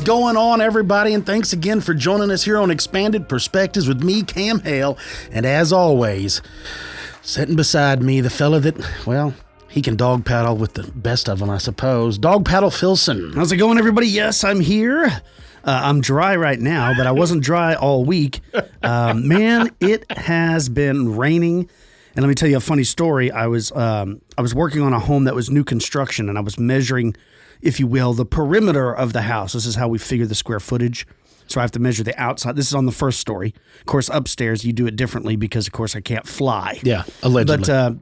Going on, everybody, and thanks again for joining us here on Expanded Perspectives with me, Cam Hale, and as always, sitting beside me, the fella that, well, he can dog paddle with the best of them, I suppose. Dog Paddle Filson. How's it going, everybody? Yes, I'm here. I'm dry right now, but I wasn't dry all week. Man, it has been raining. And let me tell you a funny story. I was working on a home that was new construction, and I was measuring, if you will, the perimeter of the house. This is how we figure the square footage. So I have to measure the outside. This is on the first story. Of course, upstairs, you do it differently because, of course, I can't fly. Yeah, allegedly. But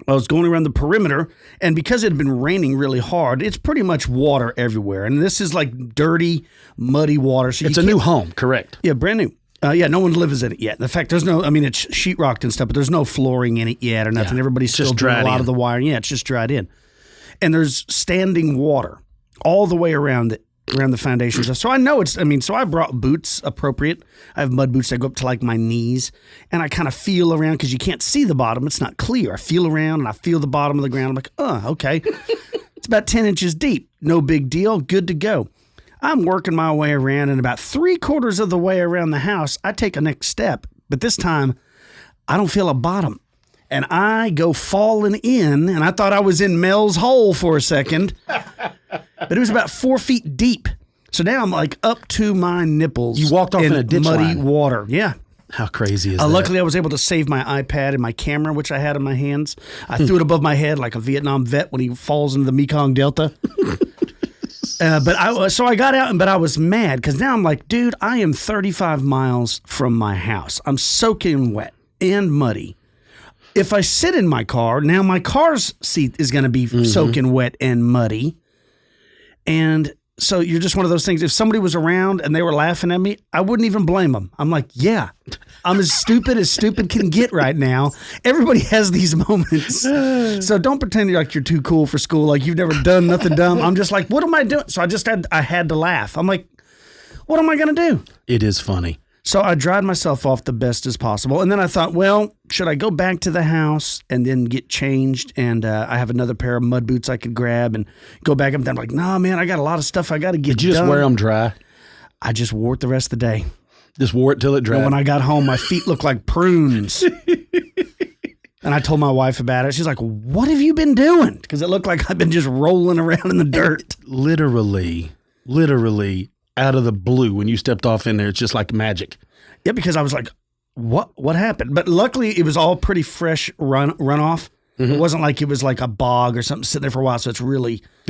I was going around the perimeter, and because it had been raining really hard, it's pretty much water everywhere. And this is like dirty, muddy water. So it's a new home, correct? Yeah, brand new. Yeah, no one lives in it yet. In fact, there's no, I mean, it's sheetrocked and stuff, but there's no flooring in it yet or nothing. Yeah, Everybody's still doing a lot of the wiring. Yeah, it's just dried in. And there's standing water all the way around it, around the foundations. So I know so I brought boots appropriate. I have mud boots that go up to like my knees, and I kind of feel around because you can't see the bottom. It's not clear. I feel around and I feel the bottom of the ground. I'm like, okay. It's about 10 inches deep. No big deal. Good to go. I'm working my way around, and about 3/4 of the way around the house, I take a next step. But this time, I don't feel a bottom. And I go falling in, and I thought I was in Mel's hole for a second. But it was about 4 feet deep. So now I'm like up to my nipples. You walked off in a ditch muddy line. Water. Yeah. How crazy is that? Luckily, I was able to save my iPad and my camera, which I had in my hands. I threw it above my head like a Vietnam vet when he falls into the Mekong Delta. So I got out, but I was mad because now I'm like, dude, I am 35 miles from my house. I'm soaking wet and muddy. If I sit in my car, now my car's seat is going to be soaking wet and muddy. And so you're just one of those things. If somebody was around and they were laughing at me, I wouldn't even blame them. I'm like, yeah, I'm as stupid can get right now. Everybody has these moments. So don't pretend like you're too cool for school, like you've never done nothing dumb. I'm just like, what am I doing? So I had to laugh. I'm like, what am I going to do? It is funny. So I dried myself off the best as possible. And then I thought, well, should I go back to the house and then get changed? And I have another pair of mud boots I could grab and go back up. And I'm like, no, man, I got a lot of stuff I got to get done. Did you just wear them dry? I just wore it the rest of the day. Just wore it till it dried? And when I got home, my feet looked like prunes. And I told my wife about it. She's like, what have you been doing? Because it looked like I've been just rolling around in the dirt. Literally out of the blue, when you stepped off in there, it's just like magic. Yeah, because I was like, what happened? But luckily, it was all pretty fresh runoff. It wasn't like it was like a bog or something sitting there for a while, so it's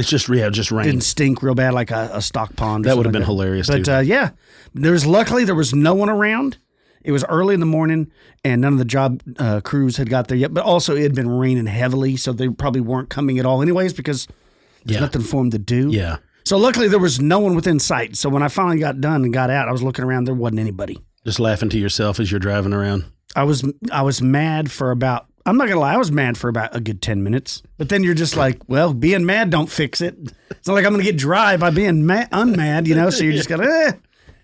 just rain. Didn't stink real bad like a stock pond. That would have been hilarious, but too. Luckily, there was no one around. It was early in the morning, and none of the job crews had got there yet. But also, it had been raining heavily, so they probably weren't coming at all anyways because there's nothing for them to do. Yeah. So luckily, there was no one within sight. So when I finally got done and got out, I was looking around. There wasn't anybody. Just laughing to yourself as you're driving around. I was mad for about, I'm not going to lie, I was mad for about a good 10 minutes. But then you're just like, well, being mad don't fix it. It's not like I'm going to get dry by being unmad, so you're just going,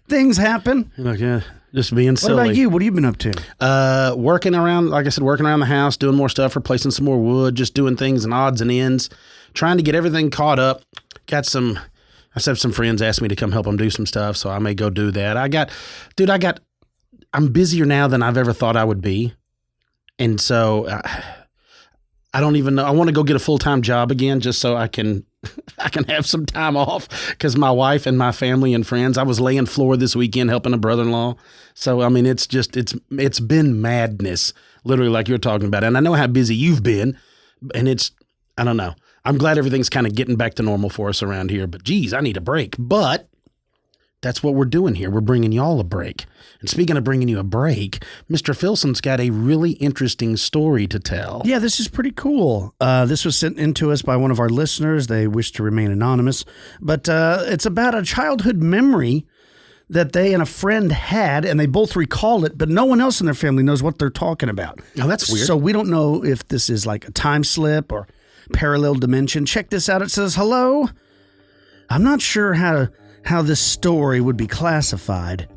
things happen. Like, yeah, just being silly. What about you? What have you been up to? Working around, like I said, working around the house, doing more stuff, replacing some more wood, just doing things in odds and ends, trying to get everything caught up. I have some friends ask me to come help them do some stuff, so I may go do that. I'm busier now than I've ever thought I would be. And so I don't even know. I want to go get a full-time job again just so I can have some time off because my wife and my family and friends, I was laying floor this weekend helping a brother-in-law. So, I mean, it's been madness, literally like you're talking about. And I know how busy you've been, and I don't know. I'm glad everything's kind of getting back to normal for us around here, but geez, I need a break. But that's what we're doing here. We're bringing y'all a break. And speaking of bringing you a break, Mr. Filson's got a really interesting story to tell. Yeah, this is pretty cool. This was sent in to us by one of our listeners. They wish to remain anonymous. But it's about a childhood memory that they and a friend had, and they both recall it, but no one else in their family knows what they're talking about. Oh, that's weird. So we don't know if this is like a time slip or parallel dimension. Check this out. It says, hello. I'm not sure how this story would be classified,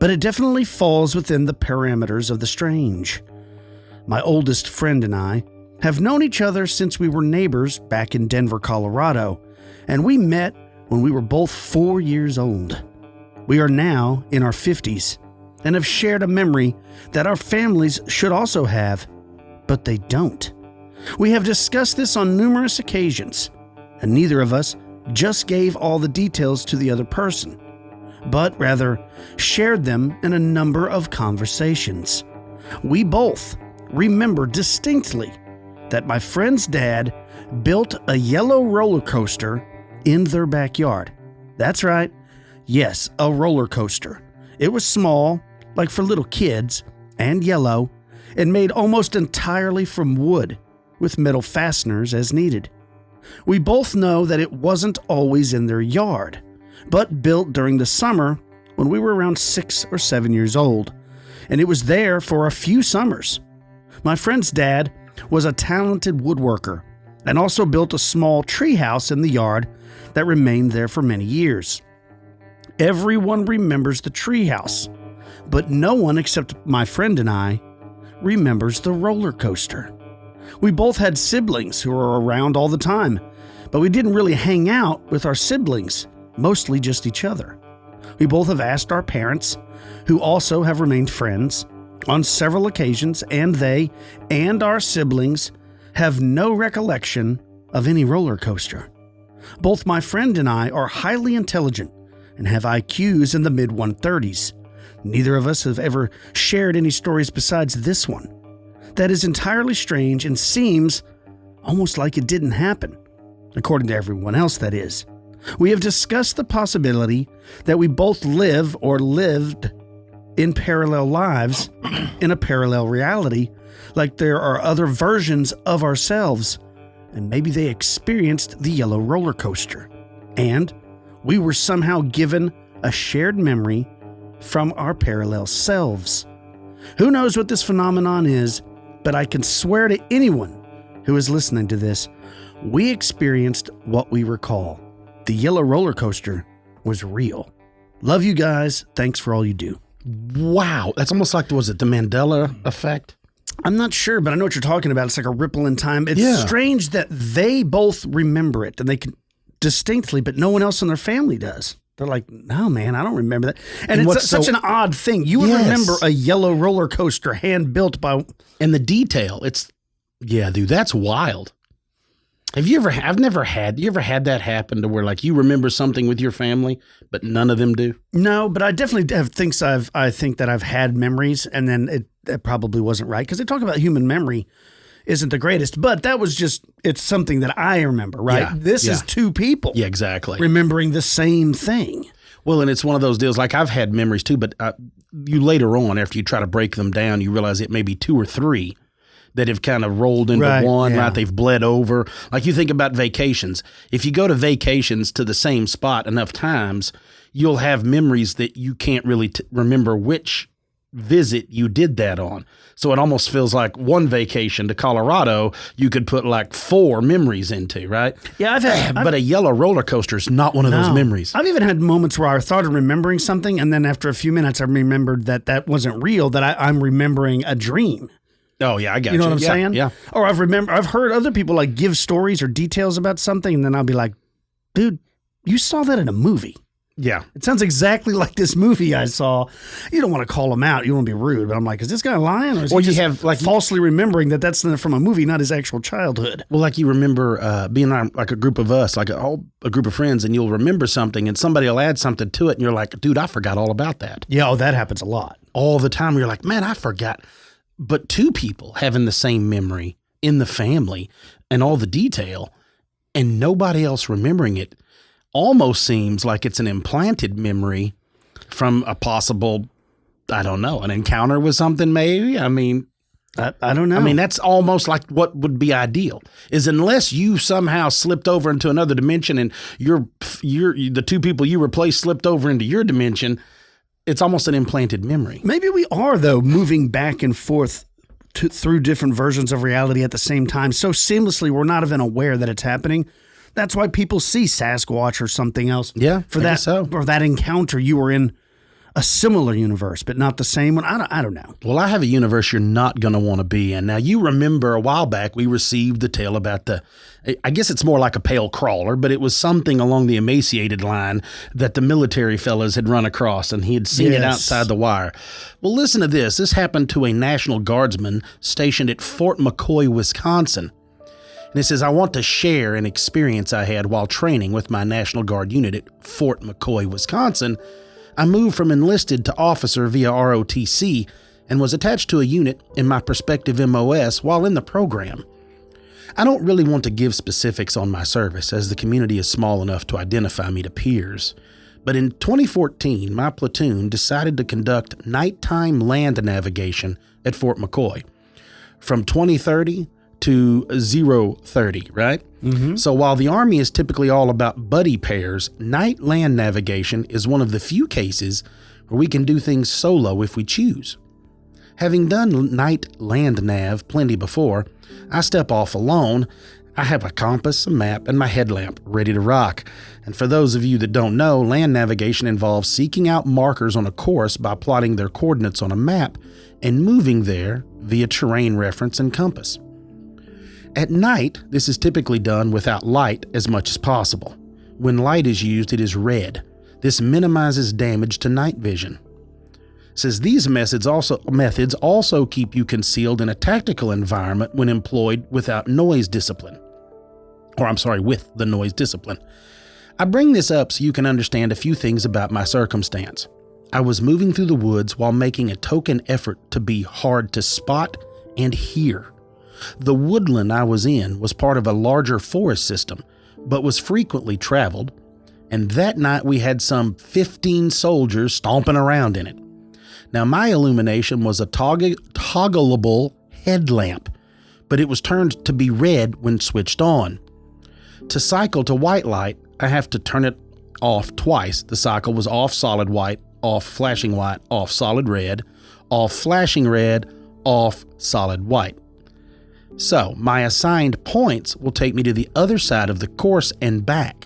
but it definitely falls within the parameters of the strange. My oldest friend and I have known each other since we were neighbors back in Denver, Colorado, and we met when we were both 4 years old. We are now in our 50s and have shared a memory that our families should also have, but they don't. We have discussed this on numerous occasions, and neither of us just gave all the details to the other person, but rather shared them in a number of conversations. We both remember distinctly that my friend's dad built a yellow roller coaster in their backyard. That's right. Yes, a roller coaster. It was small, like for little kids, and yellow, and made almost entirely from wood, with metal fasteners as needed. We both know that it wasn't always in their yard, but built during the summer when we were around 6 or 7 years old, and it was there for a few summers. My friend's dad was a talented woodworker and also built a small treehouse in the yard that remained there for many years. Everyone remembers the treehouse, but no one except my friend and I remembers the roller coaster. We both had siblings who were around all the time, but we didn't really hang out with our siblings, mostly just each other. We both have asked our parents, who also have remained friends, on several occasions, and they and our siblings have no recollection of any roller coaster. Both my friend and I are highly intelligent and have IQs in the mid-130s. Neither of us have ever shared any stories besides this one. That is entirely strange and seems almost like it didn't happen, according to everyone else, that is. We have discussed the possibility that we both live or lived in parallel lives in a parallel reality, like there are other versions of ourselves, and maybe they experienced the yellow roller coaster, and we were somehow given a shared memory from our parallel selves. Who knows what this phenomenon is, but I can swear to anyone who is listening to this, we experienced what we recall. The yellow roller coaster was real. Love you guys. Thanks for all you do. Wow. That's almost like, was it the Mandela effect? I'm not sure, but I know what you're talking about. It's like a ripple in time. It's strange that they both remember it and they can distinctly, but no one else in their family does. They're like, no, man, I don't remember that. And it's such an odd thing. You would remember a yellow roller coaster hand-built by... And the detail, yeah, dude, that's wild. You ever had that happen to where like you remember something with your family, but none of them do? No, but I definitely have I think that I've had memories and then it probably wasn't right. Because they talk about human memory isn't the greatest, but that was it's something that I remember, right? Yeah, this is two people. Yeah, exactly. Remembering the same thing. Well, and it's one of those deals, like I've had memories too, but you later on, after you try to break them down, you realize it may be 2 or 3 that have kind of rolled into one, right? They've bled over. Like you think about vacations. If you go to vacations to the same spot enough times, you'll have memories that you can't really remember which visit you did that on. So it almost feels like one vacation to Colorado, you could put like 4 memories into, right? Yeah, but a yellow roller coaster is not one of those memories. I've even had moments where I thought of remembering something, and then after a few minutes, I remembered that wasn't real, that I'm remembering a dream. Oh yeah, I got you. You know what I'm saying? Yeah. Or I've heard other people like give stories or details about something, and then I'll be like, dude, you saw that in a movie. Yeah. It sounds exactly like this movie I saw. You don't want to call him out. You don't want to be rude. But I'm like, is this guy lying? Or is he just falsely remembering that's from a movie, not his actual childhood? Well, like you remember being on like a group of us, like a group of friends, and you'll remember something and somebody will add something to it. And you're like, dude, I forgot all about that. Yeah, that happens a lot. All the time. You're like, man, I forgot. But 2 people having the same memory in the family and all the detail and nobody else remembering it almost seems like it's an implanted memory from a possible, I don't know, an encounter with something maybe? I mean, I don't know. I mean, that's almost like what would be ideal is unless you somehow slipped over into another dimension and the two people you replaced slipped over into your dimension, it's almost an implanted memory. Maybe we are, though, moving back and forth through different versions of reality at the same time so seamlessly we're not even aware that it's happening. That's why people see Sasquatch or something else. Yeah, for that, or that encounter you were in a similar universe, but not the same one. I don't know. Well, I have a universe you're not going to want to be in. Now, you remember a while back we received the tale about I guess it's more like a pale crawler, but it was something along the emaciated line that the military fellas had run across, and he had seen it outside the wire. Well, listen to this. This happened to a National Guardsman stationed at Fort McCoy, Wisconsin. And it says, I want to share an experience I had while training with my National Guard unit at Fort McCoy, Wisconsin. I moved from enlisted to officer via ROTC and was attached to a unit in my prospective MOS while in the program. I don't really want to give specifics on my service as the community is small enough to identify me to peers. But in 2014, my platoon decided to conduct nighttime land navigation at Fort McCoy from 2030 to 030, right? Mm-hmm. So while the Army is typically all about buddy pairs, night land navigation is one of the few cases where we can do things solo if we choose. Having done night land nav plenty before, I step off alone. I have a compass, a map, and my headlamp ready to rock. And for those of you that don't know, land navigation involves seeking out markers on a course by plotting their coordinates on a map and moving there via terrain reference and compass. At night, this is typically done without light as much as possible. When light is used, it is red. This minimizes damage to night vision. It says these methods also keep you concealed in a tactical environment when employed without noise discipline. With the noise discipline. I bring this up so you can understand a few things about my circumstance. I was moving through the woods while making a token effort to be hard to spot and hear. The woodland I was in was part of a larger forest system, but was frequently traveled, and that night we had some 15 soldiers stomping around in it. Now, my illumination was a toggleable headlamp, but it was turned to be red when switched on. To cycle to white light, I have to turn it off twice. The cycle was off solid white, off flashing white, off solid red, off flashing red, off solid white. So, my assigned points will take me to the other side of the course and back.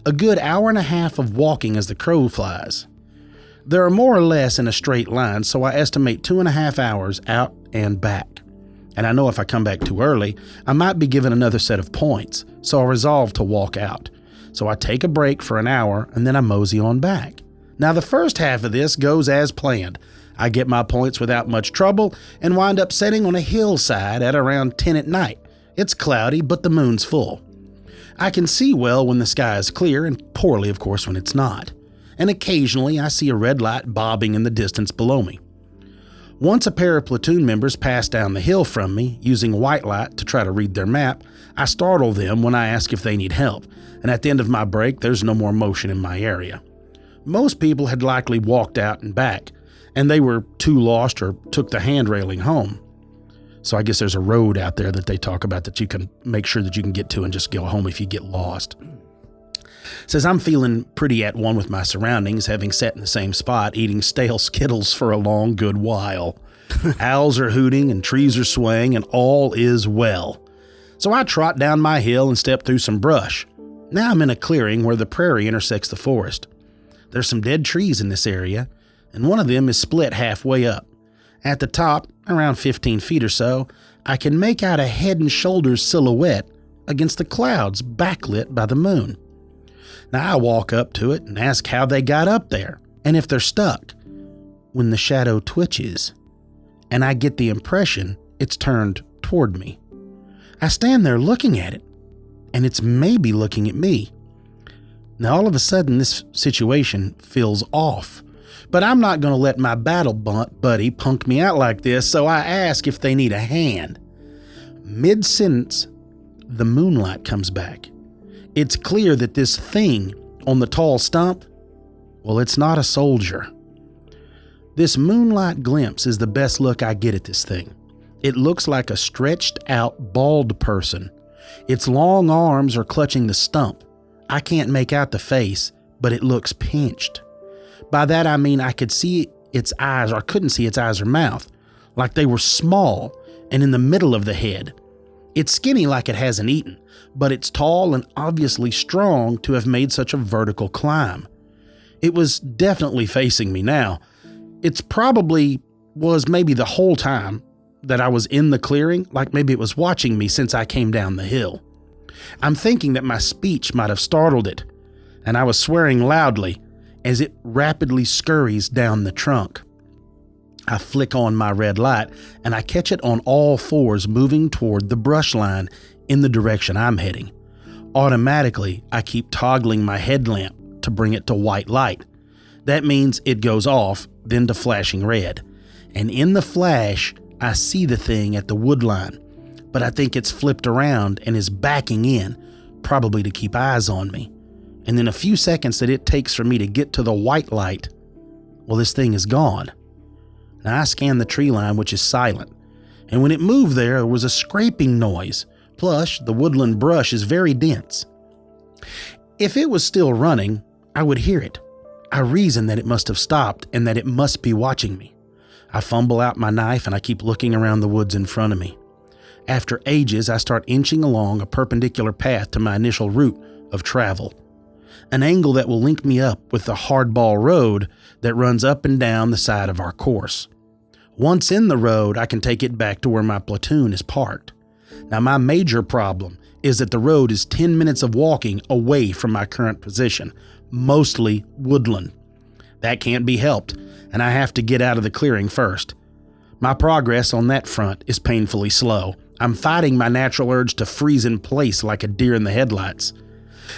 A good hour and a half of walking as the crow flies. There are more or less in a straight line, so I estimate 2.5 hours out and back. And I know if I come back too early, I might be given another set of points, so I resolve to walk out. So I take a break for an hour and then I mosey on back. Now the first half of this goes as planned. I get my points without much trouble and wind up setting on a hillside at around 10 at night. It's cloudy, but the moon's full. I can see well when the sky is clear and poorly, of course, when it's not. And occasionally I see a red light bobbing in the distance below me. Once a pair of platoon members pass down the hill from me, using white light to try to read their map, I startle them when I ask if they need help, and at the end of my break, there's no more motion in my area. Most people had likely walked out and back, and they were too lost or took the hand railing home. So I guess there's a road out there that they talk about that you can make sure that you can get to and just go home if you get lost. It says I'm feeling pretty at one with my surroundings, having sat in the same spot eating stale Skittles for a long good while. Owls are hooting and trees are swaying and all is well. So I trot down my hill and step through some brush. Now I'm in a clearing where the prairie intersects the forest. There's some dead trees in this area, and one of them is split halfway up. At the top, around 15 feet or so, I can make out a head and shoulders silhouette against the clouds backlit by the moon. Now I walk up to it and ask how they got up there and if they're stuck, when the shadow twitches, and I get the impression it's turned toward me. I stand there looking at it, and it's maybe looking at me. Now all of a sudden this situation feels off, but I'm not going to let my battle buddy punk me out like this, so I ask if they need a hand. Mid-sentence, the moonlight comes back. It's clear that this thing on the tall stump, Well, it's not a soldier. This moonlight glimpse is the best look I get at this thing. It looks like a stretched out, bald person. Its long arms are clutching the stump. I can't make out the face, but it looks pinched. By that I mean I could see its eyes, or couldn't see its eyes or mouth, like they were small and in the middle of the head. It's skinny like it hasn't eaten, but it's tall and obviously strong to have made such a vertical climb. It was definitely facing me now. It's probably was maybe the whole time that I was in the clearing, like maybe it was watching me since I came down the hill. I'm thinking that my speech might have startled it, and I was swearing loudly as it rapidly scurries down the trunk. I flick on my red light, and I catch it on all fours moving toward the brush line in the direction I'm heading. Automatically, I keep toggling my headlamp to bring it to white light. That means it goes off, then to flashing red. And in the flash, I see the thing at the wood line, but I think it's flipped around and is backing in, probably to keep eyes on me. And in a few seconds that it takes for me to get to the white light, well, this thing is gone. Now I scan the tree line, which is silent, and when it moved there was a scraping noise, plus the woodland brush is very dense. If it was still running, I would hear it. I reason that it must have stopped and that it must be watching me. I fumble out my knife and I keep looking around the woods in front of me. After ages, I start inching along a perpendicular path to my initial route of travel, an angle that will link me up with the hardball road that runs up and down the side of our course. Once in the road, I can take it back to where my platoon is parked. Now, my major problem is that the road is 10 minutes of walking away from my current position, mostly woodland. That can't be helped, and I have to get out of the clearing first. My progress on that front is painfully slow. I'm fighting my natural urge to freeze in place like a deer in the headlights.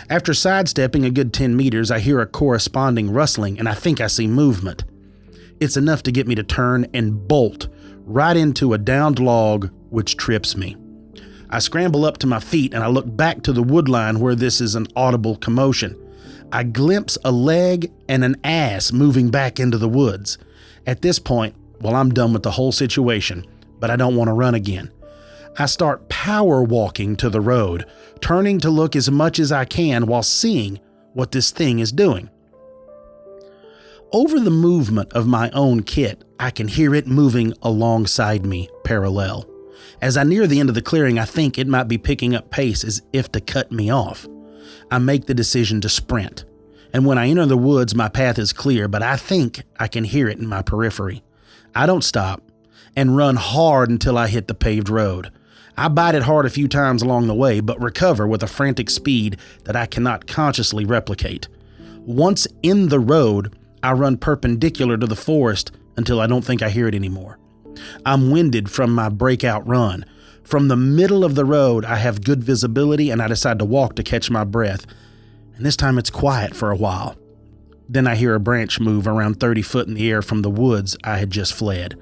After sidestepping a good 10 meters, I hear a corresponding rustling and I think I see movement. It's enough to get me to turn and bolt right into a downed log, which trips me. I scramble up to my feet and I look back to the woodline where this is an audible commotion. I glimpse a leg and an ass moving back into the woods. At this point, well, I'm done with the whole situation, but I don't want to run again. I start power walking to the road, turning to look as much as I can while seeing what this thing is doing. Over the movement of my own kit, I can hear it moving alongside me, parallel. As I near the end of the clearing, I think it might be picking up pace as if to cut me off. I make the decision to sprint, and when I enter the woods, my path is clear, but I think I can hear it in my periphery. I don't stop and run hard until I hit the paved road. I bite it hard a few times along the way, but recover with a frantic speed that I cannot consciously replicate. Once in the road, I run perpendicular to the forest until I don't think I hear it anymore. I'm winded from my breakout run. From the middle of the road, I have good visibility and I decide to walk to catch my breath. And this time it's quiet for a while. Then I hear a branch move around 30 foot in the air from the woods I had just fled.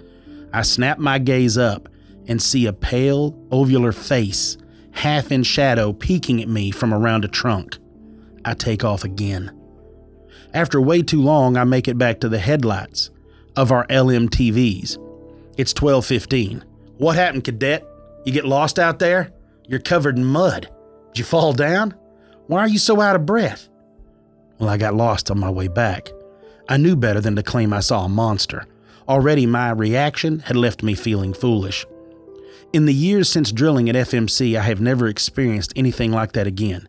I snap my gaze up and see a pale, ovular face, half in shadow, peeking at me from around a trunk. I take off again. After way too long, I make it back to the headlights of our LMTVs. It's 12:15. What happened, cadet? You get lost out there? You're covered in mud. Did you fall down? Why are you so out of breath? Well, I got lost on my way back. I knew better than to claim I saw a monster. Already my reaction had left me feeling foolish. In the years since drilling at FMC, I have never experienced anything like that again.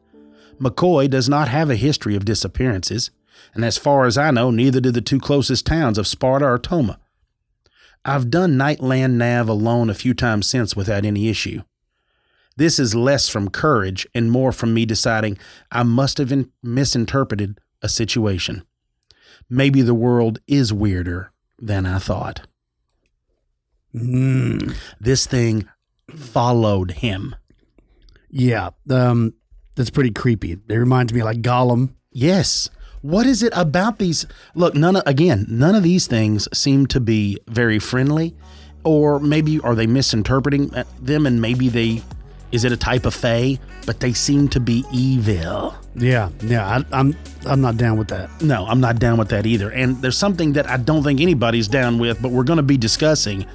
McCoy does not have a history of disappearances, and as far as I know, neither do the two closest towns of Sparta or Toma. I've done Nightland Nav alone a few times since without any issue. This is less from courage and more from me deciding I must have misinterpreted a situation. Maybe the world is weirder than I thought. This thing followed him. Yeah, that's pretty creepy. It reminds me of like Gollum. Yes. What is it about these? Look, none of these things seem to be very friendly, or maybe are they misinterpreting them and maybe they Is it a type of fae? But they seem to be evil. Yeah. I'm not down with that. No, I'm not down with that either. And there's something that I don't think anybody's down with, but we're going to be discussing,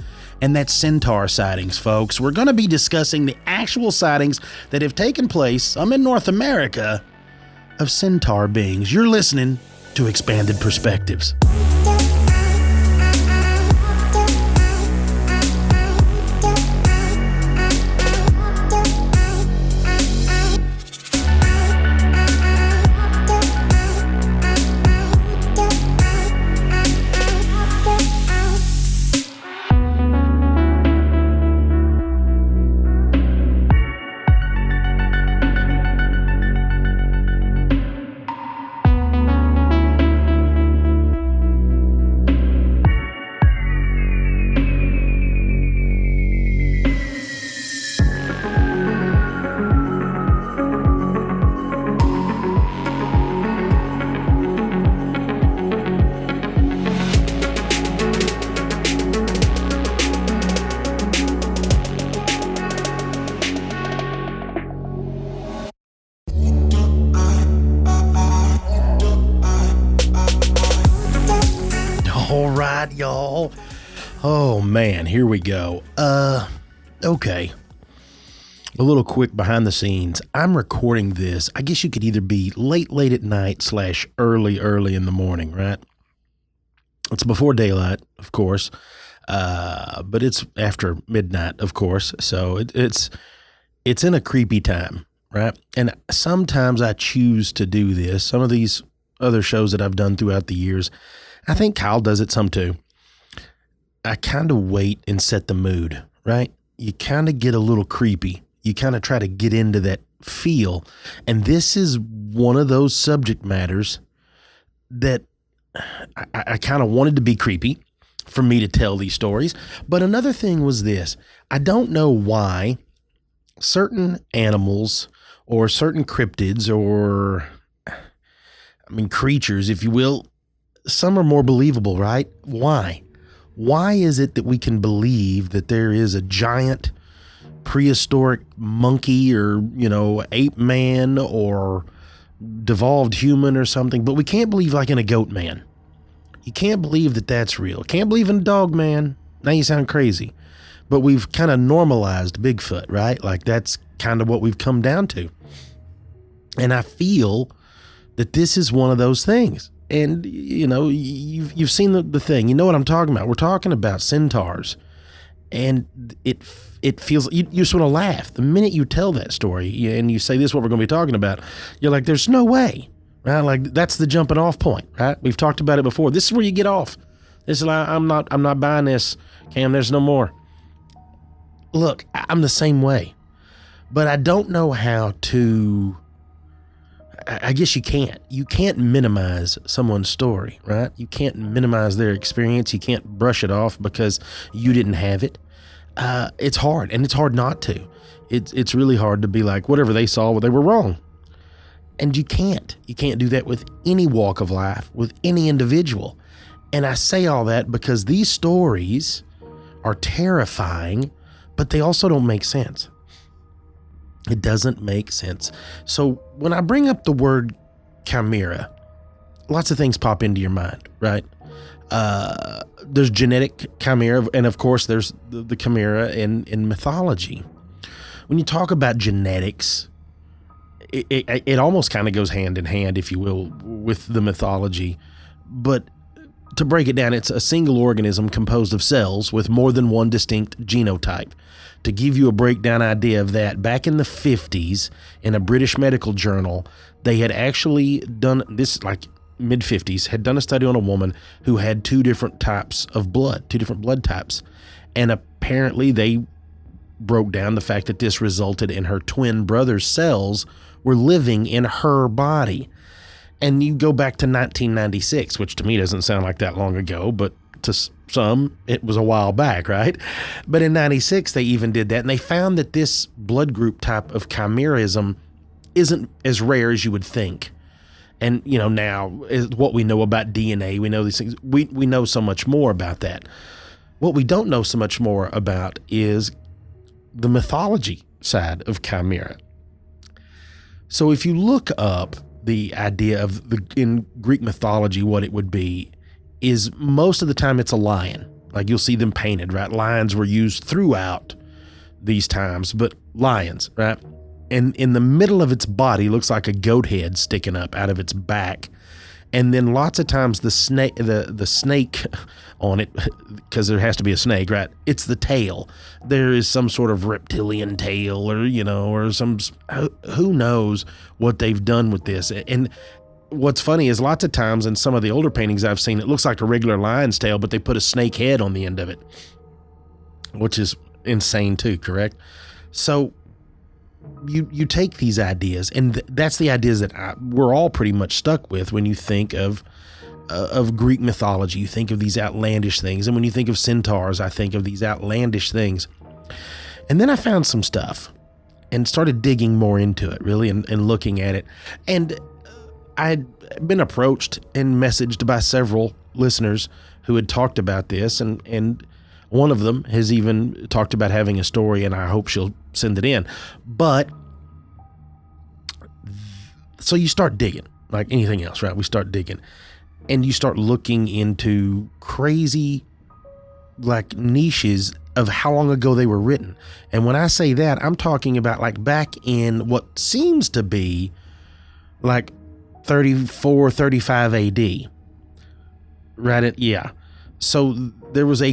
and that's centaur sightings, folks. We're going to be discussing the actual sightings that have taken place, some in North America, of centaur beings. You're listening to Expanded Perspectives. Y'all. Oh man, here we go. Okay. A little quick behind the scenes. I'm recording this. I guess you could either be late at night / early in the morning, right? It's before daylight, of course. But it's after midnight, of course. So it's in a creepy time, right? And sometimes I choose to do this. Some of these other shows that I've done throughout the years, I think Kyle does it some too. I kind of wait and set the mood, right? You kind of get a little creepy. You kind of try to get into that feel. And this is one of those subject matters that I kind of wanted to be creepy for me to tell these stories. But another thing was this. I don't know why certain animals or certain cryptids or, creatures, if you will, some are more believable, right? Why? Why is it that we can believe that there is a giant prehistoric monkey or, ape man or devolved human or something, but we can't believe like in a goat man? You can't believe that that's real. Can't believe in a dog man. Now you sound crazy. But we've kind of normalized Bigfoot, right? Like that's kind of what we've come down to. And I feel that this is one of those things. And, you've seen the thing. You know what I'm talking about. We're talking about centaurs. And it feels, you just want to laugh. The minute you tell that story and you say this is what we're going to be talking about, you're like, there's no way, right? Like that's the jumping off point, right? We've talked about it before. This is where you get off. This is like, I'm not buying this, Cam. There's no more. Look, I'm the same way. But I don't know how to... I guess you can't. You can't minimize someone's story, right? You can't minimize their experience. You can't brush it off because you didn't have it. It's hard, and it's hard not to. It's really hard to be like, whatever they saw, they were wrong. And you can't. You can't do that with any walk of life, with any individual. And I say all that because these stories are terrifying, but they also don't make sense. It doesn't make sense. So when I bring up the word chimera, lots of things pop into your mind, right? There's genetic chimera, and of course there's the chimera in mythology. When you talk about genetics, it almost kind of goes hand in hand, if you will, with the mythology. But to break it down, it's a single organism composed of cells with more than one distinct genotype. To give you a breakdown idea of that, back in the 50s, in a British medical journal, they had actually done this, like mid-50s, had done a study on a woman who had two different types of blood, two different blood types. And apparently they broke down the fact that this resulted in her twin brother's cells were living in her body. And you go back to 1996, which to me doesn't sound like that long ago, but to some, it was a while back, right? But in 96, they even did that, and they found that this blood group type of chimerism isn't as rare as you would think. And, now is what we know about DNA, we know these things. We know so much more about that. What we don't know so much more about is the mythology side of chimera. So if you look up the idea of in Greek mythology, what it would be is most of the time it's a lion. Like you'll see them painted, right? Lions were used throughout these times, but lions, right? And in the middle of its body looks like a goat head sticking up out of its back. And then lots of times the snake on it, because there has to be a snake, right? It's the tail. There is some sort of reptilian tail, or or some, who knows what they've done with this. And what's funny is lots of times in some of the older paintings I've seen, it looks like a regular lion's tail, but they put a snake head on the end of it, which is insane too, correct? So you take these ideas, and that's the ideas that we're all pretty much stuck with when you think of Greek mythology. You think of these outlandish things, and when you think of centaurs, I think of these outlandish things. And then I found some stuff and started digging more into it, really, and looking at it. And I had been approached and messaged by several listeners who had talked about this, and one of them has even talked about having a story, and I hope she'll send it in. But so you start digging, like anything else, right? We start digging, and you start looking into crazy, like, niches of how long ago they were written. And when I say that, I'm talking about like back in what seems to be like 34, 35 AD. Right? Yeah. So there was I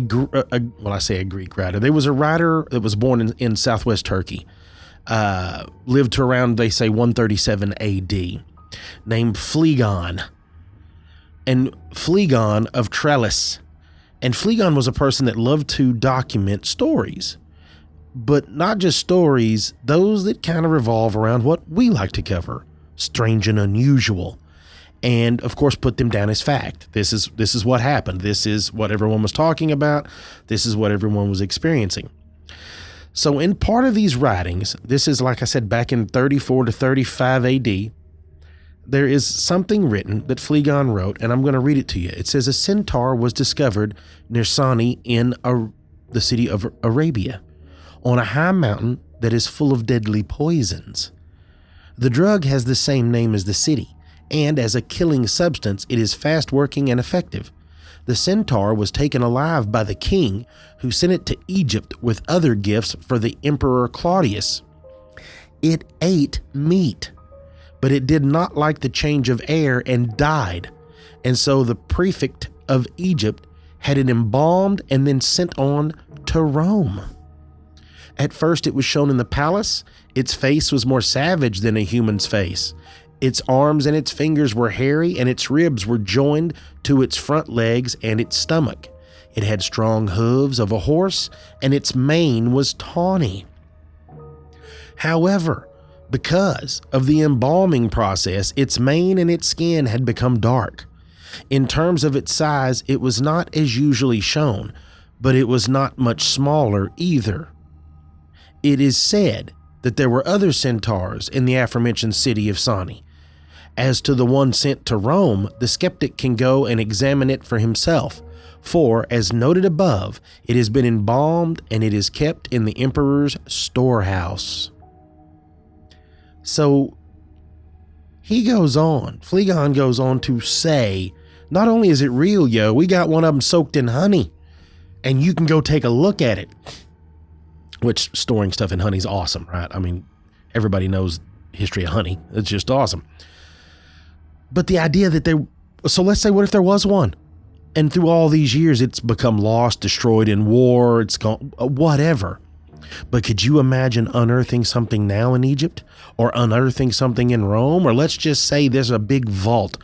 say a Greek writer. There was a writer that was born in southwest Turkey, lived to around, they say, 137 AD, named Phlegon. And Phlegon of Trellis. And Phlegon was a person that loved to document stories, but not just stories, those that kind of revolve around what we like to cover, strange and unusual. And of course, put them down as fact. This is what happened. This is what everyone was talking about. This is what everyone was experiencing. So in part of these writings, this is, like I said, back in 34 to 35 AD, there is something written that Phlegon wrote, and I'm going to read it to you. It says, a centaur was discovered near Sani in the city of Arabia, on a high mountain that is full of deadly poisons. The drug has the same name as the city, and as a killing substance, it is fast-working and effective. The centaur was taken alive by the king, who sent it to Egypt with other gifts for the Emperor Claudius. It ate meat, but it did not like the change of air and died. And so the prefect of Egypt had it embalmed and then sent on to Rome. At first it was shown in the palace. Its face was more savage than a human's face. Its arms and its fingers were hairy, and its ribs were joined to its front legs and its stomach. It had strong hooves of a horse, and its mane was tawny. However, because of the embalming process, its mane and its skin had become dark. In terms of its size, it was not as usually shown, but it was not much smaller either. It is said that there were other centaurs in the aforementioned city of Sani. As to the one sent to Rome, the skeptic can go and examine it for himself, for, as noted above, it has been embalmed and it is kept in the emperor's storehouse. So Phlegon goes on to say, not only is it real, we got one of them soaked in honey, and you can go take a look at it. Which, storing stuff in honey is awesome, right? I mean, everybody knows history of honey. It's just awesome. But the idea that so let's say, what if there was one? And through all these years, it's become lost, destroyed in war, it's gone, whatever. But could you imagine unearthing something now in Egypt, or unearthing something in Rome? Or let's just say there's a big vault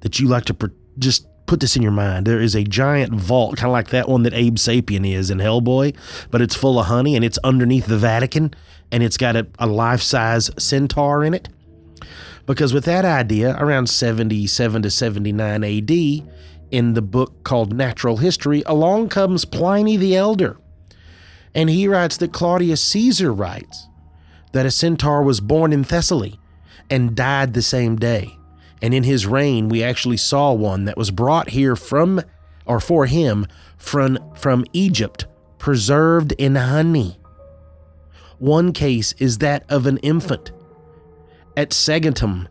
that you like to just put this in your mind. There is a giant vault, kind of like that one that Abe Sapien is in Hellboy, but it's full of honey, and it's underneath the Vatican, and it's got a life-size centaur in it. Because with that idea, around 77 to 79 AD, in the book called Natural History, along comes Pliny the Elder. And he writes that Claudius Caesar writes that a centaur was born in Thessaly and died the same day. And in his reign, we actually saw one that was brought here for him from Egypt, preserved in honey. One case is that of an infant at Saguntum,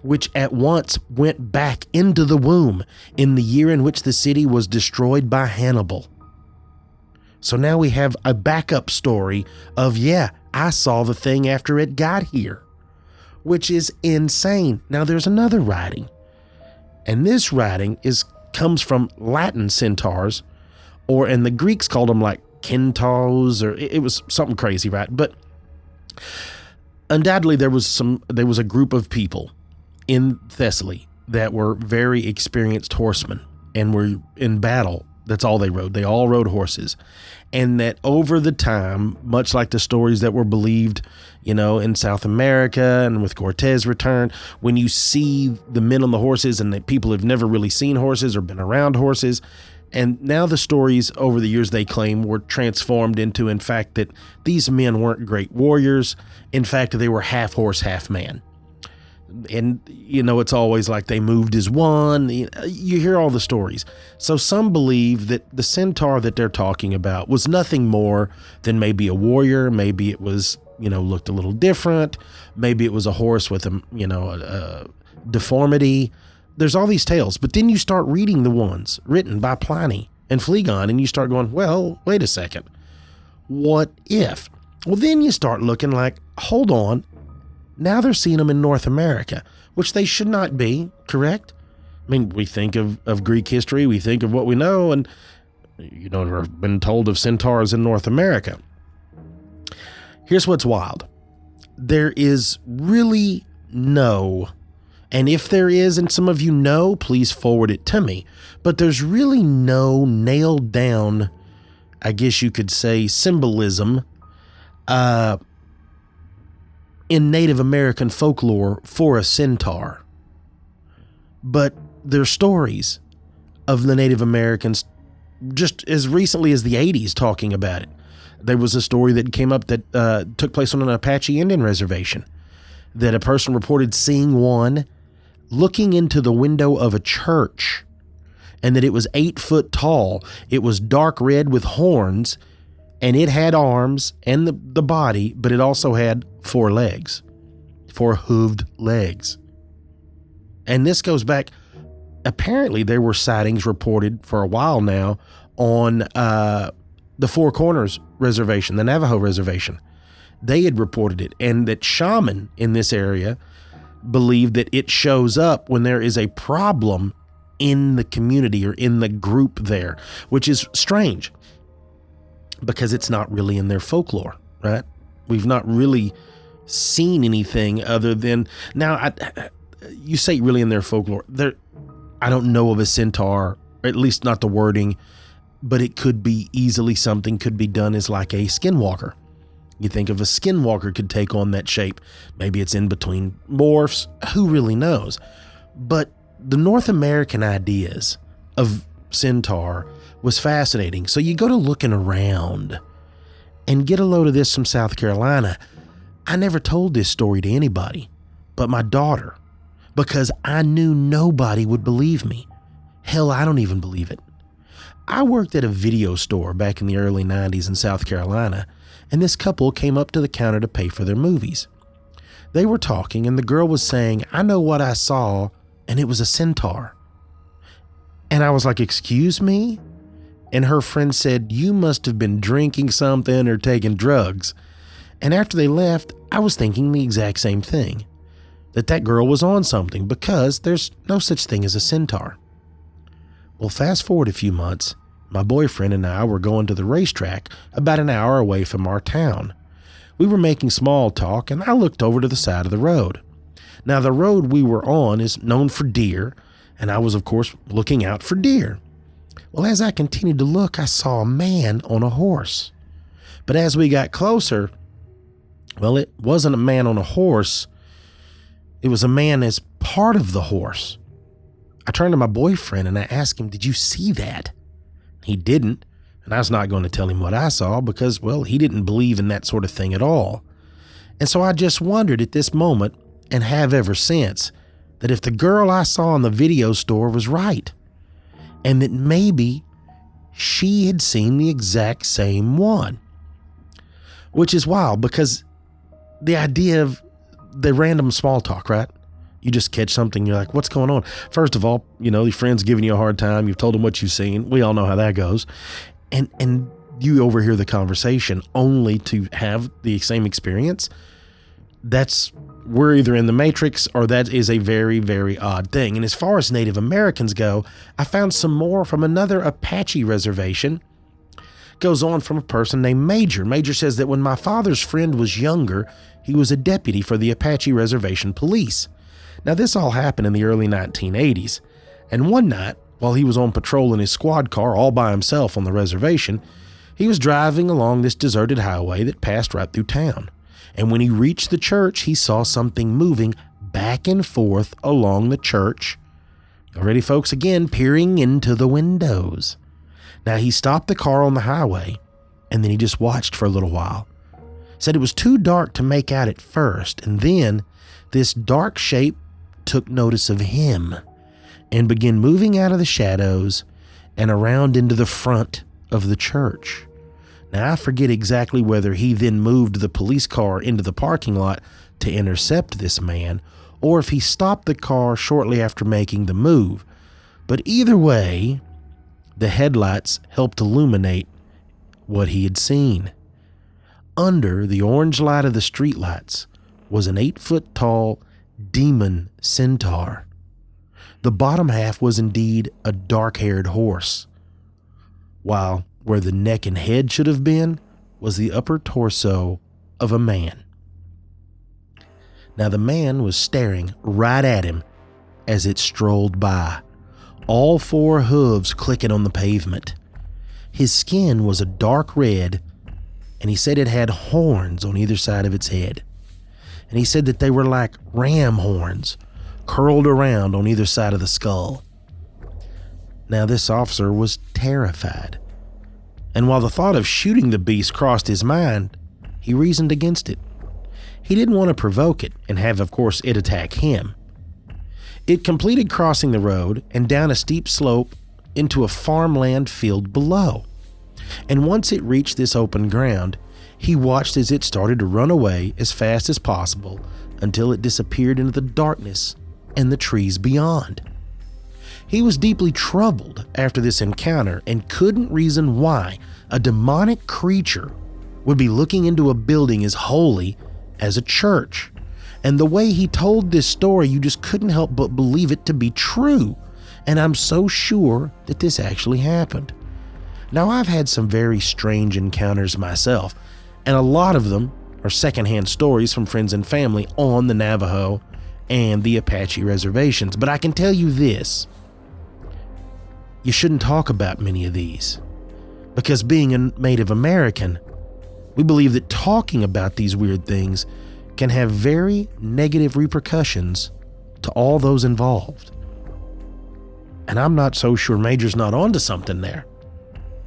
which at once went back into the womb in the year in which the city was destroyed by Hannibal. So now we have a backup story of, yeah, I saw the thing after it got here, which is insane. Now there's another writing, and this writing comes from Latin centaurs, and the Greeks called them like Centaurs, or it was something crazy, right? But undoubtedly there was a group of people in Thessaly that were very experienced horsemen and were in battle. That's all they rode. They all rode horses. And that over the time, much like the stories that were believed, in South America and with Cortez return, when you see the men on the horses and that people have never really seen horses or been around horses, and now the stories over the years, they claim, were transformed into, in fact, that these men weren't great warriors. In fact, they were half horse, half man. And, it's always like they moved as one. You hear all the stories. So some believe that the centaur that they're talking about was nothing more than maybe a warrior. Maybe it was, looked a little different. Maybe it was a horse with a deformity. There's all these tales. But then you start reading the ones written by Pliny and Phlegon, and you start going, well, wait a second. What if? Well, then you start looking like, hold on. Now they're seeing them in North America, which they should not be, correct? I mean, we think of Greek history, we think of what we know, and we've been told of centaurs in North America. Here's what's wild. There is really no, and if there is, and some of you know, please forward it to me, but there's really no nailed down, I guess you could say, symbolism, in Native American folklore for a centaur. But there's stories of the Native Americans just as recently as the 80s talking about it. There was a story that came up that took place on an Apache Indian reservation, that a person reported seeing one looking into the window of a church, and that it was 8 foot tall. It was dark red with horns, and it had arms and the body, but it also had 4 legs, 4 hooved legs. And this goes back, apparently there were sightings reported for a while now on the Four Corners Reservation, the Navajo Reservation. They had reported it, and that shaman in this area believed that it shows up when there is a problem in the community or in the group there, which is strange because it's not really in their folklore, right? We've not really seen anything other than, now you say really in their folklore, I don't know of a centaur, or at least not the wording, but it could be easily something could be done as like a skinwalker. You think of a skinwalker could take on that shape. Maybe it's in between morphs. Who really knows? But the North American ideas of centaur was fascinating. So you go to looking around and get a load of this from South Carolina. I never told this story to anybody but my daughter because I knew nobody would believe me. Hell, I don't even believe it. I worked at a video store back in the early 90s in South Carolina, and this couple came up to the counter to pay for their movies. They were talking, and the girl was saying, I know what I saw, and it was a centaur. And I was like, excuse me? And her friend said, you must have been drinking something or taking drugs. And after they left, I was thinking the exact same thing, that girl was on something because there's no such thing as a centaur. Well, fast forward a few months, my boyfriend and I were going to the racetrack about an hour away from our town. We were making small talk, and I looked over to the side of the road. Now, the road we were on is known for deer, and I was, of course, looking out for deer. Well, as I continued to look, I saw a man on a horse. But as we got closer, well, it wasn't a man on a horse. It was a man as part of the horse. I turned to my boyfriend and I asked him, did you see that? He didn't, and I was not going to tell him what I saw because, well, he didn't believe in that sort of thing at all. And so I just wondered at this moment, and have ever since, that if the girl I saw in the video store was right, and that maybe she had seen the exact same one. which is wild because the idea of the random small talk, right? You just catch something, you're like, what's going on? First of all, your friend's giving you a hard time. You've told them what you've seen. We all know how that goes. And you overhear the conversation only to have the same experience. We're either in the Matrix or that is a very, very odd thing. And as far as Native Americans go, I found some more from another Apache reservation. Goes on from a person named Major. Major says that when my father's friend was younger, he was a deputy for the Apache Reservation Police. Now, this all happened in the early 1980s, and one night, while he was on patrol in his squad car all by himself on the reservation, he was driving along this deserted highway that passed right through town. And when he reached the church, he saw something moving back and forth along the church. Already, folks, again, peering into the windows. Now, he stopped the car on the highway, and then he just watched for a little while. Said it was too dark to make out at first, and then this dark shape took notice of him and began moving out of the shadows and around into the front of the church. Now, I forget exactly whether he then moved the police car into the parking lot to intercept this man, or if he stopped the car shortly after making the move. But either way, the headlights helped illuminate what he had seen. Under the orange light of the streetlights was an 8-foot-tall demon centaur. The bottom half was indeed a dark-haired horse, while where the neck and head should have been was the upper torso of a man. Now, the man was staring right at him as it strolled by, all 4 hooves clicking on the pavement. His skin was a dark red, and he said it had horns on either side of its head. And he said that they were like ram horns, curled around on either side of the skull. Now, this officer was terrified, and while the thought of shooting the beast crossed his mind, he reasoned against it. He didn't want to provoke it and have, of course, it attack him. It completed crossing the road and down a steep slope into a farmland field below. And once it reached this open ground, he watched as it started to run away as fast as possible until it disappeared into the darkness and the trees beyond. He was deeply troubled after this encounter and couldn't reason why a demonic creature would be looking into a building as holy as a church. And the way he told this story, you just couldn't help but believe it to be true. And I'm so sure that this actually happened. Now, I've had some very strange encounters myself, and a lot of them are secondhand stories from friends and family on the Navajo and the Apache reservations. But I can tell you this: you shouldn't talk about many of these, because being a Native American, we believe that talking about these weird things can have very negative repercussions to all those involved. And I'm not so sure Major's not onto something there.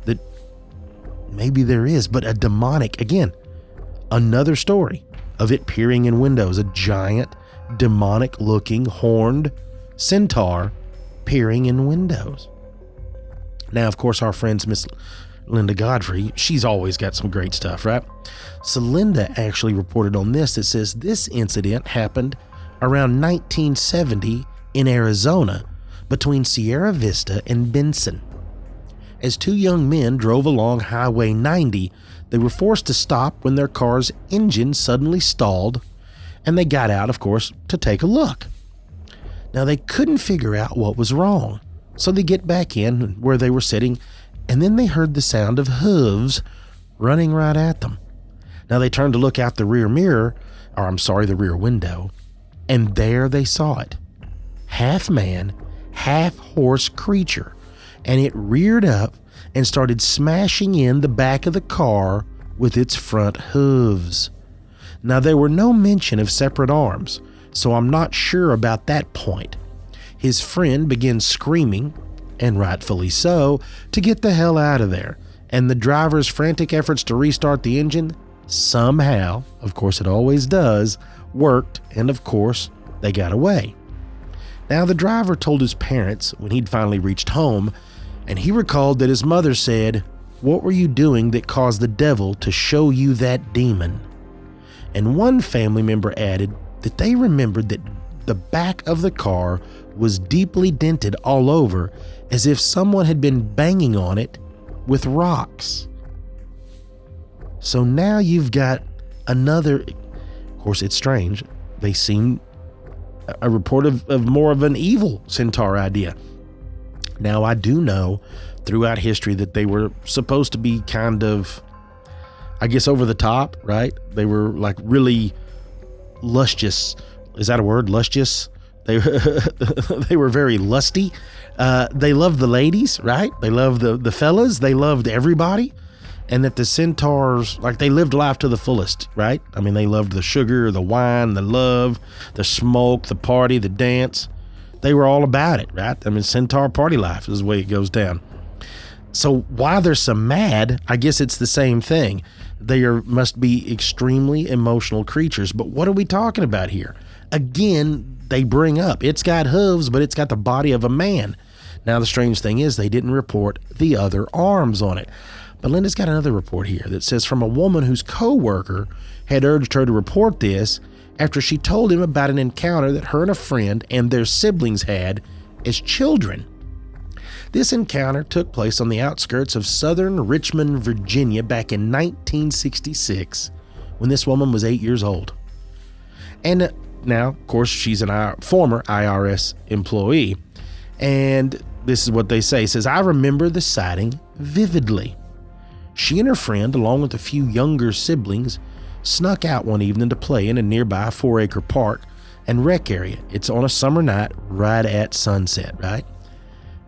That maybe there is, but a demonic, again, another story of it peering in windows, a giant, demonic-looking, horned centaur peering in windows. Now, of course, our friends, Miss Linda Godfrey, she's always got some great stuff, right? So Linda actually reported on this that says this incident happened around 1970 in Arizona between Sierra Vista and Benson. As 2 young men drove along Highway 90, they were forced to stop when their car's engine suddenly stalled, and they got out, of course, to take a look. Now, they couldn't figure out what was wrong, so they get back in where they were sitting, and then they heard the sound of hooves running right at them. Now, they turned to look out the rear window, and there they saw it. Half man, half horse creature, and it reared up and started smashing in the back of the car with its front hooves. Now, there were no mention of separate arms, so I'm not sure about that point. His friend began screaming, and rightfully so, to get the hell out of there, and the driver's frantic efforts to restart the engine somehow, of course it always does, worked, and of course they got away. Now, the driver told his parents when he'd finally reached home, and he recalled that his mother said, What were you doing that caused the devil to show you that demon? And one family member added that they remembered that the back of the car was deeply dented all over, as if someone had been banging on it with rocks. So now you've got another, of course it's strange, they seem a report of more of an evil centaur idea. Now I do know throughout history that they were supposed to be kind of, I guess, over the top, right? They were like really luscious. Is that a word? Luscious? They were very lusty. They loved the ladies, right? They loved the fellas. They loved everybody. And that the centaurs, like, they lived life to the fullest, right? I mean, they loved the sugar, the wine, the love, the smoke, the party, the dance. They were all about it, right? I mean, centaur party life is the way it goes down. So why they're so mad, I guess it's the same thing. They must be extremely emotional creatures. But what are we talking about here? Again, they bring up, it's got hooves, but it's got the body of a man. Now, the strange thing is they didn't report the other arms on it. But Linda's got another report here that says from a woman whose co-worker had urged her to report this after she told him about an encounter that her and a friend and their siblings had as children. This encounter took place on the outskirts of southern Richmond, Virginia back in 1966 when this woman was 8 years old. And now, of course, she's a former IRS employee. And this is what they say. It says, I remember the sighting vividly. She and her friend, along with a few younger siblings, snuck out one evening to play in a nearby 4-acre park and rec area. It's on a summer night right at sunset, right?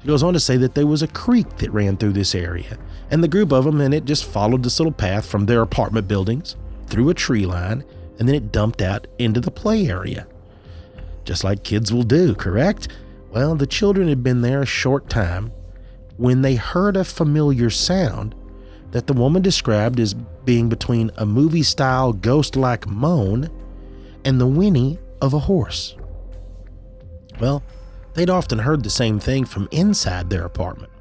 She goes on to say that there was a creek that ran through this area, and the group of them and it just followed this little path from their apartment buildings through a tree line, and then it dumped out into the play area. Just like kids will do, correct? Well, the children had been there a short time when they heard a familiar sound that the woman described as being between a movie-style ghost-like moan and the whinny of a horse. Well, they'd often heard the same thing from inside their apartment.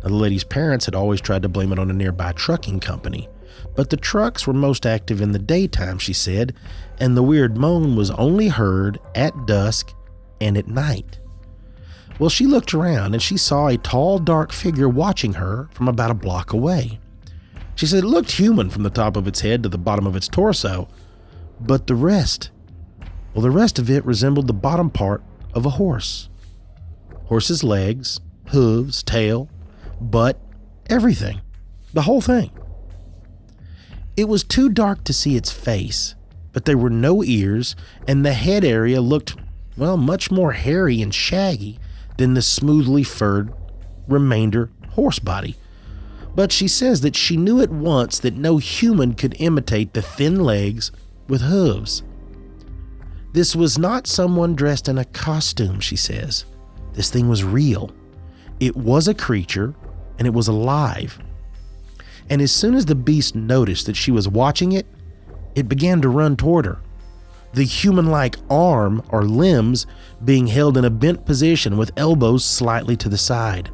Now, the lady's parents had always tried to blame it on a nearby trucking company, but the trucks were most active in the daytime, she said, and the weird moan was only heard at dusk and at night. Well, she looked around and she saw a tall, dark figure watching her from about a block away. She said it looked human from the top of its head to the bottom of its torso, but the rest of it resembled the bottom part of a horse. Horse's legs, hooves, tail, butt, everything. The whole thing. It was too dark to see its face, but there were no ears, and the head area looked, well, much more hairy and shaggy than the smoothly furred remainder horse body. But she says that she knew at once that no human could imitate the thin legs with hooves. This was not someone dressed in a costume, she says. This thing was real. It was a creature, and it was alive. And as soon as the beast noticed that she was watching it, it began to run toward her. The human-like arm or limbs being held in a bent position with elbows slightly to the side.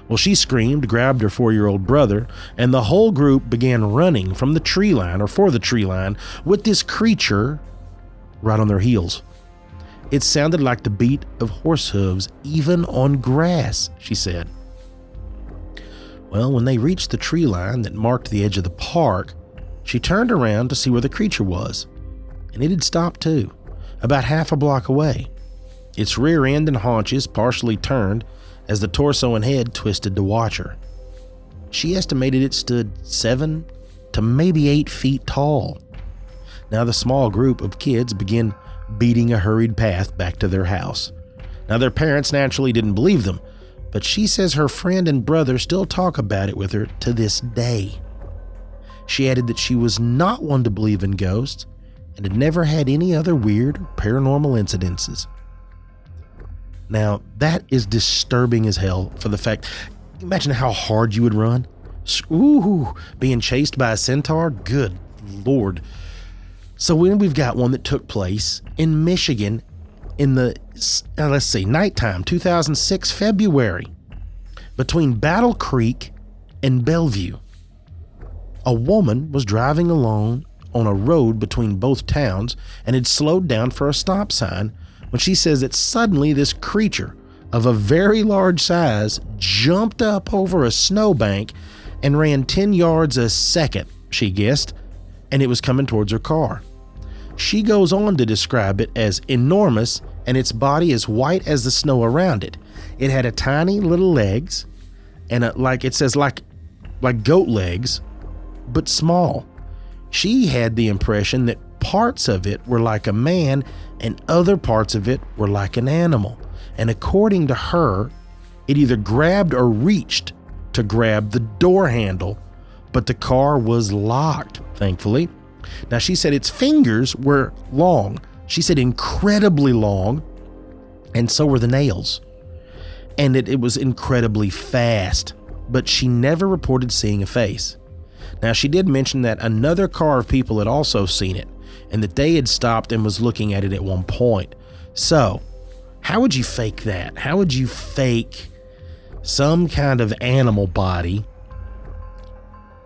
Well, she screamed, grabbed her 4-year-old brother, and the whole group began running from the tree line or for the tree line with this creature right on their heels. It sounded like the beat of horse hooves even on grass, she said. Well, when they reached the tree line that marked the edge of the park, she turned around to see where the creature was, and it had stopped too, about half a block away. Its rear end and haunches partially turned as the torso and head twisted to watch her. She estimated it stood 7 to maybe 8 feet tall. Now the small group of kids began beating a hurried path back to their house. Now their parents naturally didn't believe them, but she says her friend and brother still talk about it with her to this day. She added that she was not one to believe in ghosts and had never had any other weird or paranormal incidences. Now, that is disturbing as hell for the fact, imagine how hard you would run. Ooh, being chased by a centaur? Good Lord. So when we've got one that took place in Michigan in the, nighttime, 2006 February, between Battle Creek and Bellevue. A woman was driving along on a road between both towns and had slowed down for a stop sign when she says that suddenly this creature of a very large size jumped up over a snowbank and ran 10 yards a second, she guessed, and it was coming towards her car. She goes on to describe it as enormous, and its body as white as the snow around it. It had a tiny little legs, and like goat legs, but small. She had the impression that parts of it were like a man and other parts of it were like an animal. And according to her, it either grabbed or reached to grab the door handle, but the car was locked, thankfully. Now, she said its fingers were long. She said incredibly long, and so were the nails. And it was incredibly fast, but she never reported seeing a face. Now, she did mention that another car of people had also seen it, and that they had stopped and was looking at it at one point. So, how would you fake that? How would you fake some kind of animal body?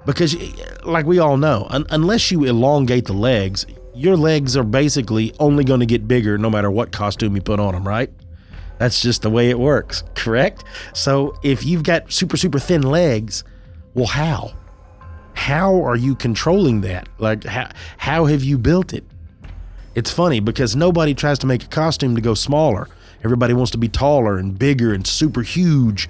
Because, like we all know, unless you elongate the legs, your legs are basically only going to get bigger no matter what costume you put on them, right? That's just the way it works, correct? So if you've got super, super thin legs, well, how? How are you controlling that? Like, how have you built it? It's funny because nobody tries to make a costume to go smaller. Everybody wants to be taller and bigger and super huge,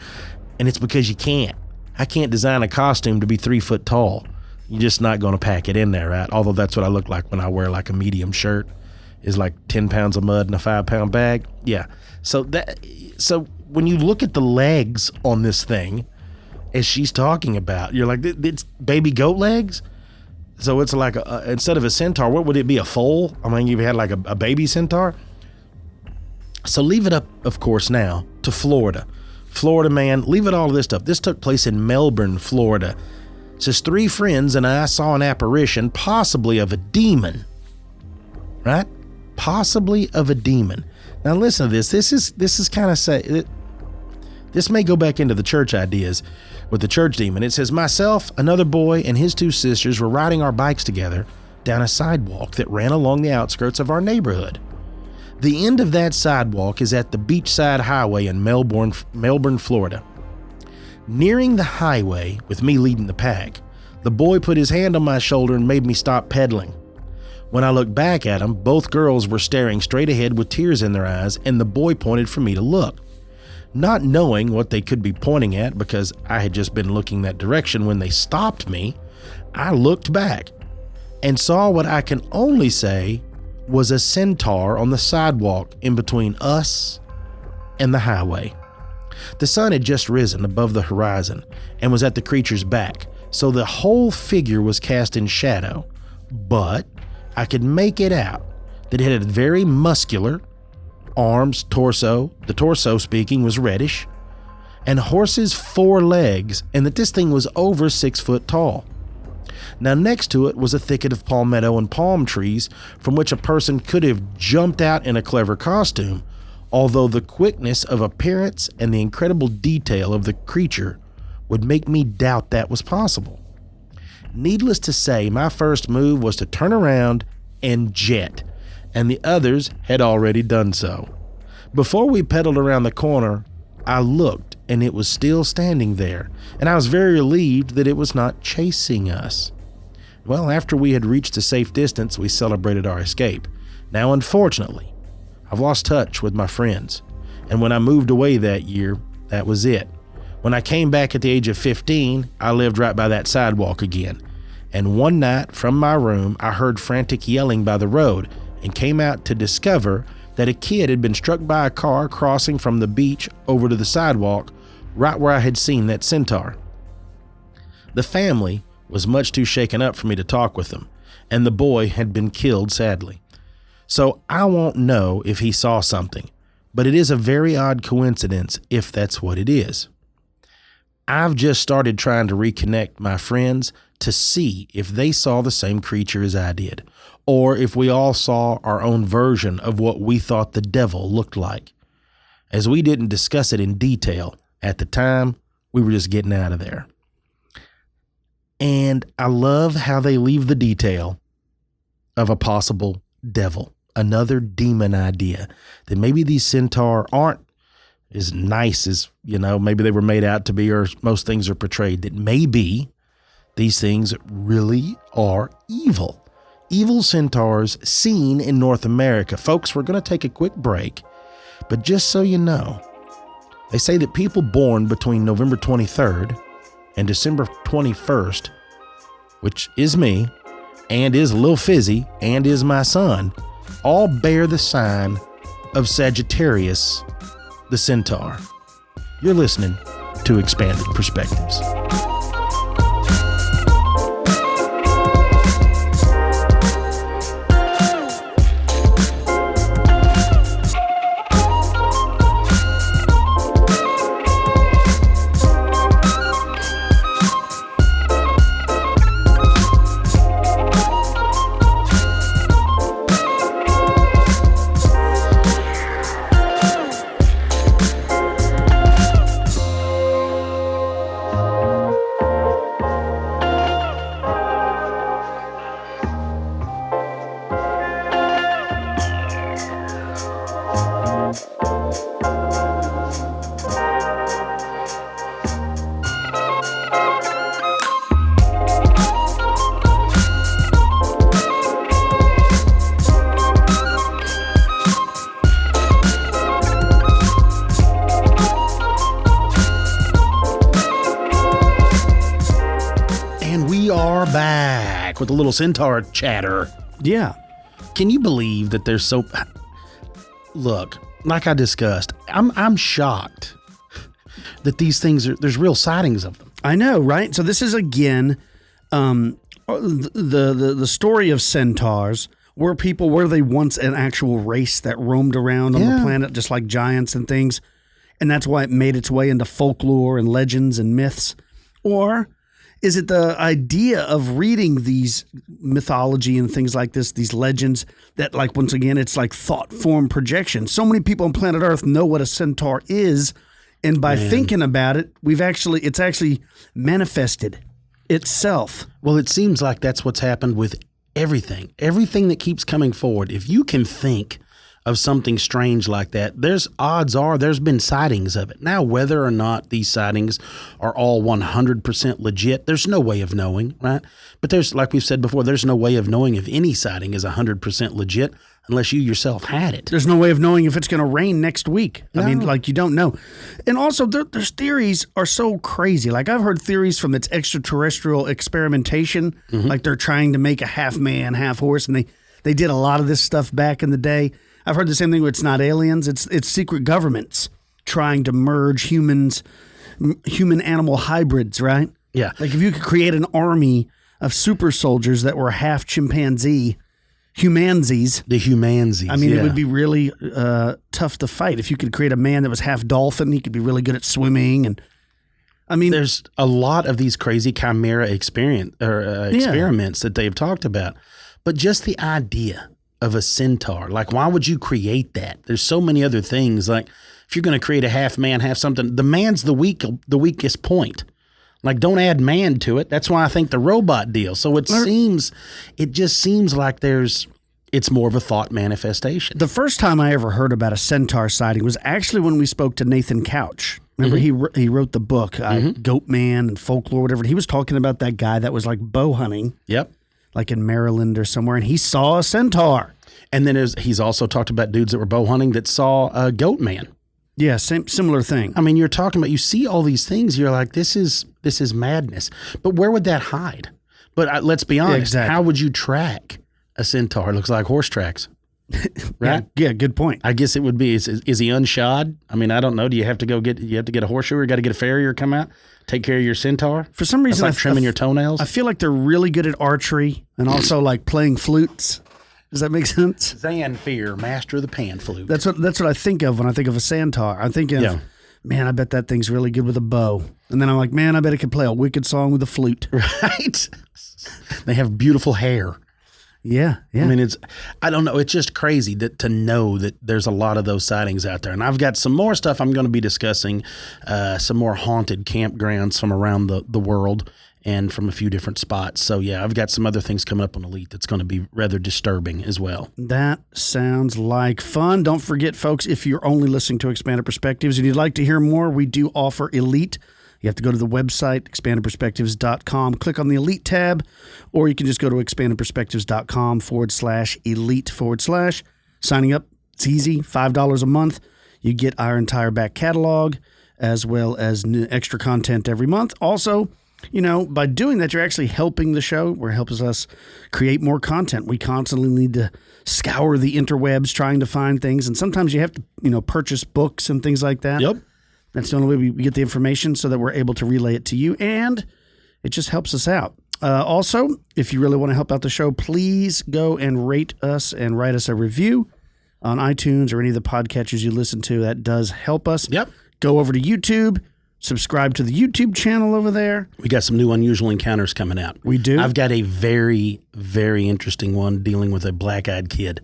and it's because you can't. I can't design a costume to be 3 foot tall. You're just not going to pack it in there, right? Although that's what I look like when I wear like a medium shirt, is like 10 pounds of mud in a 5-pound bag. Yeah. So when you look at the legs on this thing, as she's talking about, you're like, it's baby goat legs. So it's like instead of a centaur, what would it be? A foal? I mean, you had like a baby centaur. So leave it up, of course, now to Florida. Florida, man, leave it all of this stuff. This took place in Melbourne, Florida. It says 3 friends and I saw an apparition, possibly of a demon. Right? Possibly of a demon. Now listen to this. This is kind of this may go back into the church ideas with the church demon. It says, myself, another boy, and his 2 sisters were riding our bikes together down a sidewalk that ran along the outskirts of our neighborhood. The end of that sidewalk is at the beachside highway in Melbourne, Florida. Nearing the highway, with me leading the pack, the boy put his hand on my shoulder and made me stop pedaling. When I looked back at him, both girls were staring straight ahead with tears in their eyes, and the boy pointed for me to look. Not knowing what they could be pointing at because I had just been looking that direction when they stopped me, I looked back and saw what I can only say was a centaur on the sidewalk in between us and the highway. The sun had just risen above the horizon and was at the creature's back, so the whole figure was cast in shadow, but I could make it out that it had very muscular arms, torso, the torso speaking was reddish, and horse's 4 legs, and that this thing was over 6 foot tall. Now next to it was a thicket of palmetto and palm trees from which a person could have jumped out in a clever costume, although the quickness of appearance and the incredible detail of the creature would make me doubt that was possible. Needless to say, my first move was to turn around and jet, and the others had already done so. Before we pedaled around the corner, I looked, and it was still standing there, and I was very relieved that it was not chasing us. Well, after we had reached a safe distance, we celebrated our escape. Now, unfortunately, I've lost touch with my friends, and when I moved away that year, that was it. When I came back at the age of 15, I lived right by that sidewalk again, and one night from my room, I heard frantic yelling by the road and came out to discover that a kid had been struck by a car crossing from the beach over to the sidewalk right where I had seen that centaur. The family was much too shaken up for me to talk with them, and the boy had been killed sadly. So I won't know if he saw something, but it is a very odd coincidence if that's what it is. I've just started trying to reconnect my friends to see if they saw the same creature as I did, or if we all saw our own version of what we thought the devil looked like. As we didn't discuss it in detail at the time, we were just getting out of there. And I love how they leave the detail of a possible devil, another demon idea, that maybe these centaur aren't as nice as, maybe they were made out to be, or most things are portrayed, that maybe these things really are evil. Evil centaurs seen in North America. Folks, we're going to take a quick break, but just so you know, they say that people born between November 23rd and December 21st, which is me, and is Lil Fizzy, and is my son, all bear the sign of Sagittarius, the centaur. You're listening to Expanded Perspectives. With a little centaur chatter. Yeah. Can you believe that there's so... Look, like I discussed, I'm shocked that these things there's real sightings of them. I know, right? So this is again the story of centaurs. Were they once an actual race that roamed around on the planet just like giants and things? And that's why it made its way into folklore and legends and myths? Or is it the idea of reading these mythology and things like this, these legends, that, like, once again, it's like thought form projection? So many people on planet Earth know what a centaur is, and by thinking about it, it's actually manifested itself. Well, it seems like that's what's happened with everything that keeps coming forward. If you can think of something strange like that, odds are there's been sightings of it. Now, whether or not these sightings are all 100% legit, there's no way of knowing, right? But there's, like we've said before, there's no way of knowing if any sighting is 100% legit unless you yourself had it. There's no way of knowing if it's going to rain next week. No. I mean, like, you don't know. And also, there's theories are so crazy. Like, I've heard theories from its extraterrestrial experimentation, like they're trying to make a half man, half horse, and they did a lot of this stuff back in the day. I've heard the same thing where it's not aliens, it's secret governments trying to merge human-animal hybrids, right? Yeah. Like, if you could create an army of super soldiers that were half chimpanzee, humanzees. The humanzees, I mean, it would be really tough to fight. If you could create a man that was half dolphin, he could be really good at swimming. And I mean, there's a lot of these crazy chimera experiments that they've talked about. But just the idea of a centaur, like, why would you create that? There's so many other things. Like, if you're going to create a half man, half something, the man's the weakest point. Like, don't add man to it. That's why I think the robot deal. So it just seems like it's more of a thought manifestation. The first time I ever heard about a centaur sighting was actually when we spoke to Nathan Couch. Remember, he wrote the book, Goat Man and Folklore, whatever. He was talking about that guy that was like bow hunting. Yep. Like in Maryland or somewhere, and he saw a centaur. And then he's also talked about dudes that were bow hunting that saw a goat man. Yeah, similar thing. I mean, you're talking about, you see all these things, you're like, this is madness. But where would that hide? But let's be honest, exactly. How would you track a centaur? It looks like horse tracks. Right? Yeah, good point. I guess it would be, is he unshod? I mean, I don't know. Do you have to get a horseshoe, or got to get a farrier come out, take care of your centaur? For some reason, that's like trimming your toenails. I feel like they're really good at archery and also like playing flutes. Does that make sense? Zanfir, master of the pan flute. That's what I think of when I think of a centaur. I'm thinking of, man, I bet that thing's really good with a bow. And then I'm like, man, I bet it could play a wicked song with a flute. Right? They have beautiful hair. Yeah. I mean, I don't know. It's just crazy to know that there's a lot of those sightings out there. And I've got some more stuff I'm going to be discussing, some more haunted campgrounds from around the world and from a few different spots. So yeah, I've got some other things coming up on Elite that's going to be rather disturbing as well. That sounds like fun. Don't forget, folks, if you're only listening to Expanded Perspectives and you'd like to hear more, we do offer Elite. You have to go to the website, expandedperspectives.com, click on the Elite tab, or you can just go to expandedperspectives.com/elite/. Signing up, it's easy, $5 a month. You get our entire back catalog as well as new extra content every month. Also, by doing that, you're actually helping the show, where it helps us create more content. We constantly need to scour the interwebs trying to find things, and sometimes you have to, purchase books and things like that. Yep. That's the only way we get the information so that we're able to relay it to you, and it just helps us out. Also, if you really want to help out the show, please go and rate us and write us a review on iTunes or any of the podcatchers you listen to. That does help us. Yep. Go over to YouTube, subscribe to the YouTube channel over there. We got some new unusual encounters coming out. We do. I've got a very, very interesting one dealing with a black-eyed kid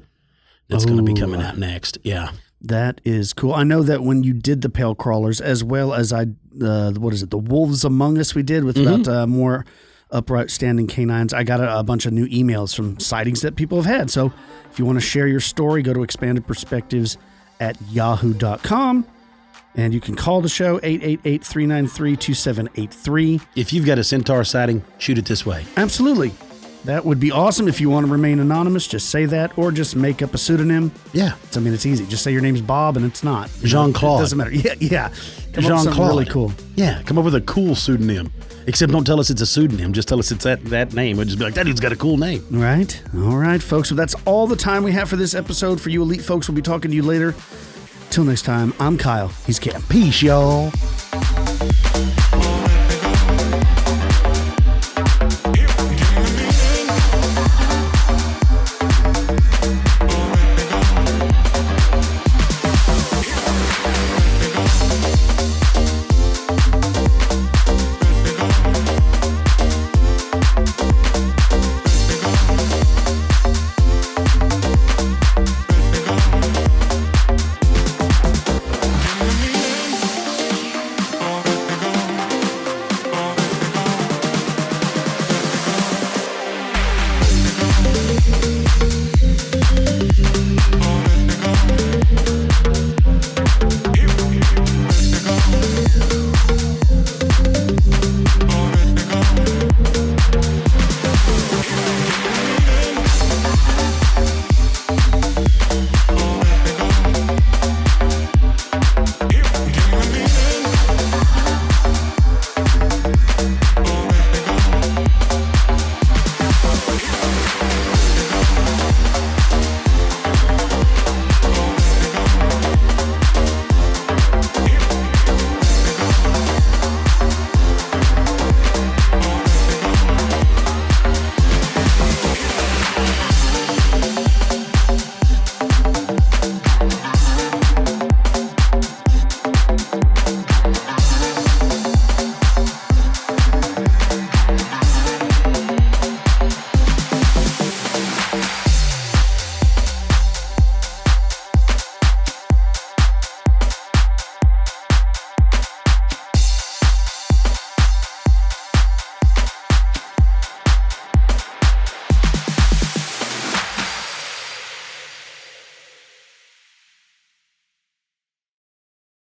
that's going to be coming out next. Yeah. That is cool. I know that when you did the Pale Crawlers, as well as the Wolves Among Us we did with about more upright standing canines, I got a bunch of new emails from sightings that people have had. So if you want to share your story, go to expandedperspectives@yahoo.com. And you can call the show, 888-393-2783. If you've got a Centaur sighting, shoot it this way. Absolutely. That would be awesome. If you want to remain anonymous, just say that, or just make up a pseudonym. Yeah. It's easy. Just say your name's Bob, and it's not. Jean-Claude. It doesn't matter. Yeah. Come up with something Jean-Claude. really cool. Yeah, come up with a cool pseudonym. Except don't tell us it's a pseudonym. Just tell us it's that name. We'll just be like, that dude's got a cool name. Right. All right, folks. So that's all the time we have for this episode. For you elite folks, we'll be talking to you later. Till next time, I'm Kyle. He's Cam. Peace, y'all.